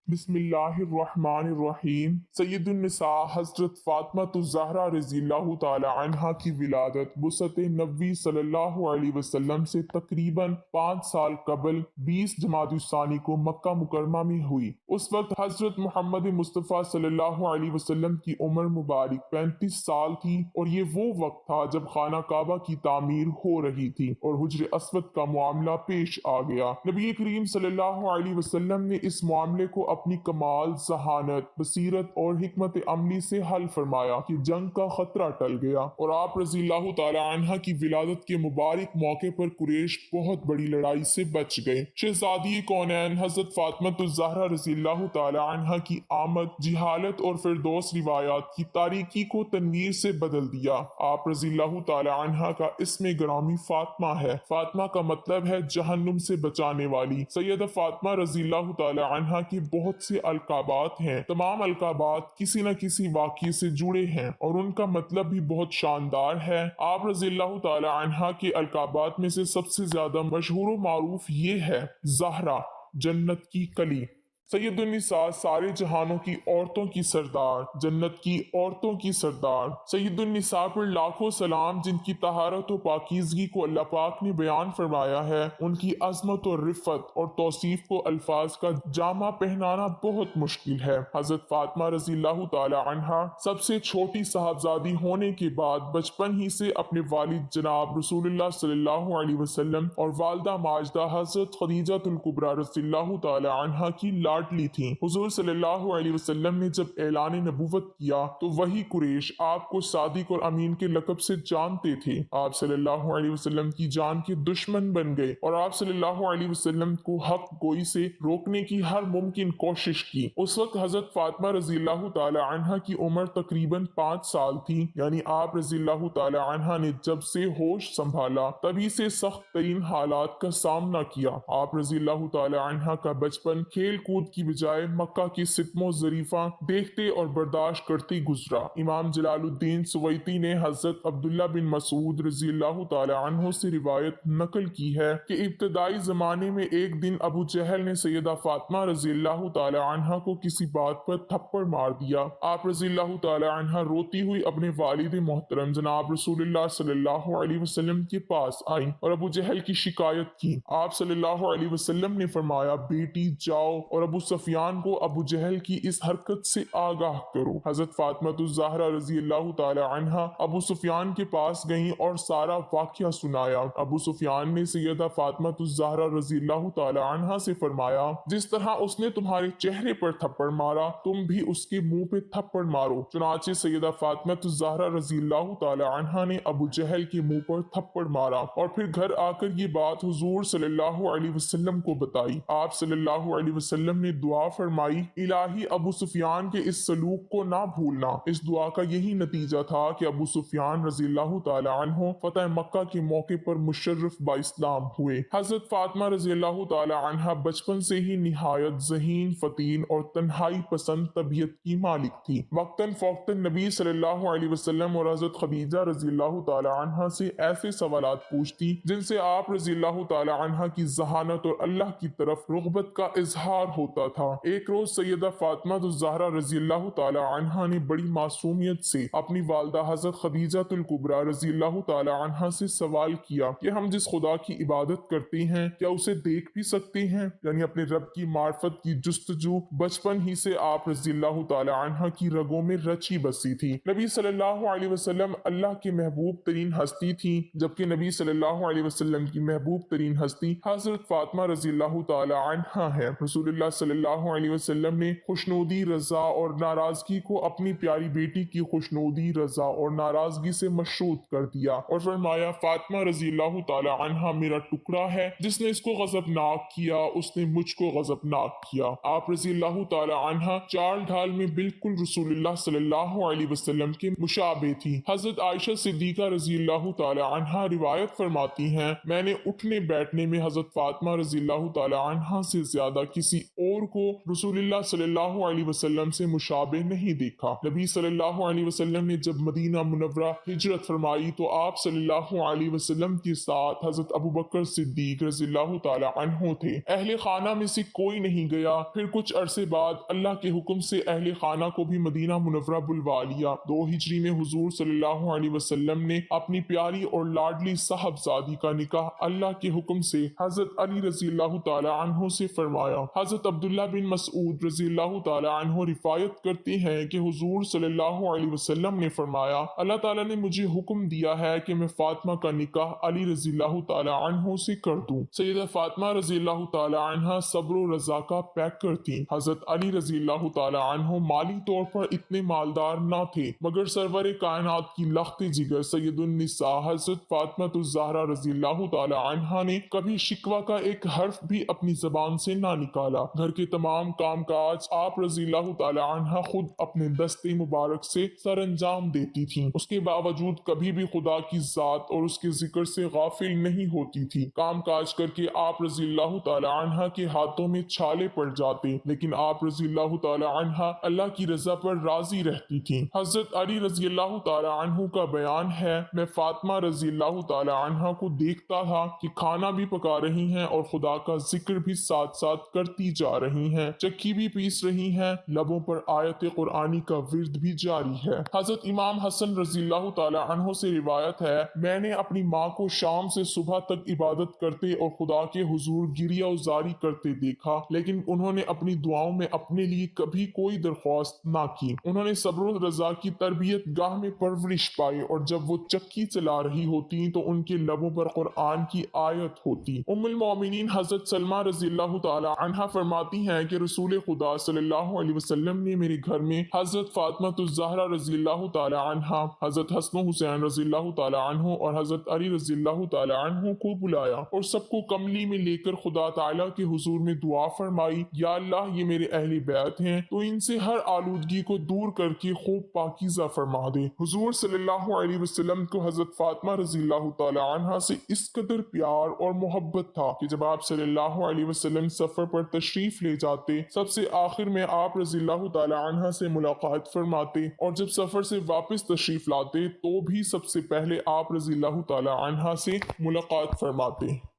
بسم اللہ الرحمن الرحیم۔ سید النساء حضرت فاطمہ الزہرا رضی اللہ تعالی عنہا کی ولادت وسط نبوی صلی اللہ علیہ وسلم سے تقریباً 5 سال قبل 20 جمادی الثانی کو مکہ مکرمہ میں ہوئی۔ اس وقت حضرت محمد مصطفیٰ صلی اللہ علیہ وسلم کی عمر مبارک 35 سال تھی، اور یہ وہ وقت تھا جب خانہ کعبہ کی تعمیر ہو رہی تھی اور حجر اسود کا معاملہ پیش آ گیا۔ نبی کریم صلی اللہ علیہ وسلم نے اس معاملے کو اپنی کمال، ذہانت، بصیرت اور حکمت عملی سے حل فرمایا کہ جنگ کا خطرہ ٹل گیا، اور آپ رضی اللہ تعالی عنہ کی ولادت کے مبارک موقع پر قریش بہت بڑی لڑائی سے بچ گئے۔ شہزادی کونین حضرت فاطمہ الزہرا رضی اللہ تعالی عنہ کی آمد جہالت اور فردوس روایات کی تاریکی کو تنویر سے بدل دیا۔ آپ رضی اللہ تعالی عنہ کا اسم گرامی فاطمہ ہے۔ فاطمہ کا مطلب ہے جہنم سے بچانے والی۔ سیدہ فاطمہ رضی اللہ تعالی عنہ کی بہت سے القابات ہیں۔ تمام القابات کسی نہ کسی واقعے سے جڑے ہیں اور ان کا مطلب بھی بہت شاندار ہے۔ آپ رضی اللہ تعالی عنہ کے القابات میں سے سب سے زیادہ مشہور و معروف یہ ہے: زہرا، جنت کی کلی، سید النساء، سارے جہانوں کی عورتوں کی سردار، جنت کی عورتوں کی سردار۔ سید النساء پر لاکھوں سلام، جن کی طہارت و پاکیزگی کو اللہ پاک نے بیان فرمایا ہے۔ ان کی عظمت اور رفت اور توصیف کو الفاظ کا جامع پہنانا بہت مشکل ہے۔ حضرت فاطمہ رضی اللہ تعالی عنہا سب سے چھوٹی صاحبزادی ہونے کے بعد بچپن ہی سے اپنے والد جناب رسول اللہ صلی اللہ علیہ وسلم اور والدہ ماجدہ حضرت خدیجہ الکبریٰ رضی اللہ تعالی عنہا کی لاڈلی تھیں۔ حضور صلی اللہ علیہ وسلم نے جب اعلان نبوت کیا تو وہی قریش آپ کو صادق اور امین کے لقب سے جانتے تھے۔ آپ صلی اللہ علیہ وسلم کی جان کے دشمن بن گئے اور آپ صلی اللہ علیہ وسلم کو حق گوئی سے روکنے کی ہر ممکن کوشش کی۔ اس وقت حضرت فاطمہ رضی اللہ تعالی عنہ کی عمر تقریباً 5 سال تھی، یعنی آپ رضی اللہ تعالی عنہ نے جب سے ہوش سنبھالا تبھی سے سخت ترین حالات کا سامنا کیا۔ آپ رضی اللہ تعالی عنہ کا بچپن کھیل کود کی بجائے مکہ کی ستم و ظریفاں دیکھتے اور برداشت کرتے گزرا۔ امام جلال الدین سویتی نے حضرت عبداللہ بن مسعود رضی اللہ تعالی عنہ سے روایت نقل کی ہے کہ ابتدائی زمانے میں ایک دن ابو جہل نے سیدہ فاطمہ رضی اللہ تعالی عنہ کو کسی بات پر تھپڑ مار دیا۔ آپ رضی اللہ تعالی عنہ روتی ہوئی اپنے والد محترم جناب رسول اللہ صلی اللہ علیہ وسلم کے پاس آئیں اور ابو جہل کی شکایت کی۔ آپ صلی اللہ علیہ وسلم نے فرمایا، بیٹی جاؤ اور ابو سفیان کو ابو جہل کی اس حرکت سے آگاہ کرو۔ حضرت فاطمہ الزہرا رضی اللہ تعالی عنہا ابو سفیان کے پاس گئیں اور سارا واقعہ سنایا۔ ابو سفیان نے سیدہ فاطمہ الزہرا رضی اللہ تعالی عنہا سے فرمایا، جس طرح اس نے تمہارے چہرے پر تھپڑ مارا تم بھی اس کے منہ پہ تھپڑ مارو۔ چنانچہ سیدہ فاطمہ الزہرا رضی اللہ تعالی عنہا نے ابو جہل کے منہ پر تھپڑ مارا اور پھر گھر آ کر یہ بات حضور صلی اللہ علیہ وسلم کو بتائی۔ آپ صلی اللہ علیہ وسلم نے دعا فرمائی، الہی ابو سفیان کے اس سلوک کو نہ بھولنا۔ اس دعا کا یہی نتیجہ تھا کہ ابو سفیان رضی اللہ تعالی عنہ فتح مکہ کے موقع پر مشرف با اسلام ہوئے۔ حضرت فاطمہ رضی اللہ تعالی عنہ بچپن سے ہی نہایت ذہین، فطین اور تنہائی پسند طبیعت کی مالک تھی۔ وقتاً فوقتاً نبی صلی اللہ علیہ وسلم اور حضرت خدیجہ رضی اللہ تعالی عنہ سے ایسے سوالات پوچھتی جن سے آپ رضی اللہ تعالی عنہ کی ذہانت اور اللہ کی طرف رغبت کا اظہار ہوتا تھا۔ ایک روز سیدہ فاطمہ الزہرا رضی اللہ تعالی عنہا نے بڑی معصومیت سے اپنی والدہ حضرت خدیجہ الکبریٰ رضی اللہ تعالی عنہا سے سوال کیا کہ ہم جس خدا کی عبادت کرتے ہیں کیا اسے دیکھ بھی سکتے ہیں؟ یعنی اپنے رب کی معرفت کی جستجو بچپن ہی سے آپ رضی اللہ تعالی عنہا کی رگوں میں رچی بسی تھی۔ نبی صلی اللہ علیہ وسلم اللہ کی محبوب ترین ہستی تھی، جبکہ نبی صلی اللہ علیہ وسلم کی محبوب ترین ہستی حضرت فاطمہ رضی اللہ تعالی عنہا ہے۔ رسول اللہ صلی اللہ علیہ وسلم نے خوشنودی، رضا اور ناراضگی کو اپنی پیاری بیٹی کی خوشنودی، رضا اور ناراضگی سے مشروط کر دیا اور فرمایا، فاطمہ رضی اللہ تعالی عنہا میرا ٹکڑا ہے، جس نے اس کو غضبناک کیا اس نے مجھ کو غضبناک کیا۔ آپ رضی اللہ تعالی عنہا چال ڈھال میں بالکل رسول اللہ صلی اللہ علیہ وسلم کے مشابہ تھی۔ حضرت عائشہ صدیقہ رضی اللہ تعالی عنہا روایت فرماتی ہیں، میں نے اٹھنے بیٹھنے میں حضرت فاطمہ رضی اللہ تعالی عنہا سے زیادہ کسی دور کو رسول اللہ صلی اللہ علیہ وسلم سے مشابہ نہیں دیکھا۔ نبی صلی اللہ علیہ وسلم نے جب مدینہ منورہ ہجرت فرمائی تو آپ صلی اللہ علیہ وسلم کے ساتھ حضرت ابو بکر صدیق رضی اللہ تعالی عنہ تھے۔ اہل خانہ میں سے کوئی نہیں گیا۔ پھر کچھ عرصے بعد اللہ کے حکم سے اہل خانہ کو بھی مدینہ منورہ بلوا لیا۔ 2 ہجری میں حضور صلی اللہ علیہ وسلم نے اپنی پیاری اور لاڈلی صاحبزادی کا نکاح اللہ کے حکم سے حضرت علی رضی اللہ تعالی عنہ سے فرمایا۔ حضرت عبداللہ بن مسعود رضی اللہ تعالی عنہ روایت کرتے ہیں کہ حضور صلی اللہ علیہ وسلم نے فرمایا، اللہ تعالی نے مجھے حکم دیا ہے کہ میں فاطمہ کا نکاح علی رضی اللہ تعالی عنہ سے کر دوں۔ سیدہ فاطمہ رضی اللہ تعالی عنہ صبر و رضا کا پیکر تھیں۔ حضرت علی رضی اللہ تعالی عنہ مالی طور پر اتنے مالدار نہ تھے، مگر سرور کائنات کی لخت جگر سید النساء حضرت فاطمہ الزہرا رضی اللہ تعالی عنہا نے کبھی شکوہ کا ایک حرف بھی اپنی زبان سے نہ نکالا۔ گھر کے تمام کام کاج آپ رضی اللہ تعالی عنہا خود اپنے دستے مبارک سے سر انجام دیتی تھیں۔ اس کے باوجود کبھی بھی خدا کی ذات اور اس کے ذکر سے غافل نہیں ہوتی تھی۔ کام کاج کر کے آپ رضی اللہ تعالی عنہا کے ہاتھوں میں چھالے پڑ جاتے، لیکن آپ رضی اللہ تعالی عنہا اللہ کی رضا پر راضی رہتی تھیں۔ حضرت علی رضی اللہ تعالی عنہ کا بیان ہے، میں فاطمہ رضی اللہ تعالی عنہا کو دیکھتا تھا کہ کھانا بھی پکا رہی ہیں اور خدا کا ذکر بھی ساتھ ساتھ کرتی جا رہی ہیں، چکی بھی پیس رہی ہیں، لبوں پر آیت قرآنی کا ورد بھی جاری ہے۔ حضرت امام حسن رضی اللہ تعالی عنہ سے روایت ہے، میں نے اپنی ماں کو شام سے صبح تک عبادت کرتے اور خدا کے حضور گریہ وزاری کرتے دیکھا، لیکن انہوں نے اپنی دعاؤں میں اپنے لیے کبھی کوئی درخواست نہ کی۔ انہوں نے صبر و رضا کی تربیت گاہ میں پرورش پائی، اور جب وہ چکی چلا رہی ہوتی تو ان کے لبوں پر قرآن کی آیت ہوتی۔ ام المومنین حضرت سلمہ رضی اللہ تعالی عنہا فرماتی ہیں کہ رسول خدا صلی اللہ علیہ وسلم نے میرے گھر میں حضرت فاطمہ الزہرا رضی اللہ تعالی عنہا، حضرت حسن و حسین رضی اللہ تعالی عنہ اور حضرت علی رضی اللہ تعالی عنہ کو بلایا اور سب کو کملی میں لے کر خدا تعالی کے حضور میں دعا فرمائی، یا اللہ یہ میرے اہل بیت ہیں تو ان سے ہر آلودگی کو دور کر کے خوب پاکیزہ فرما دے۔ حضور صلی اللہ علیہ وسلم کو حضرت فاطمہ رضی اللہ تعالی عنہا سے اس قدر پیار اور محبت تھا کہ جب آپ صلی اللہ علیہ وسلم سفر پر تشریف لے جاتے، سب سے آخر میں آپ رضی اللہ تعالی عنہا سے ملاقات فرماتے، اور جب سفر سے واپس تشریف لاتے تو بھی سب سے پہلے آپ رضی اللہ تعالی عنہا سے ملاقات فرماتے۔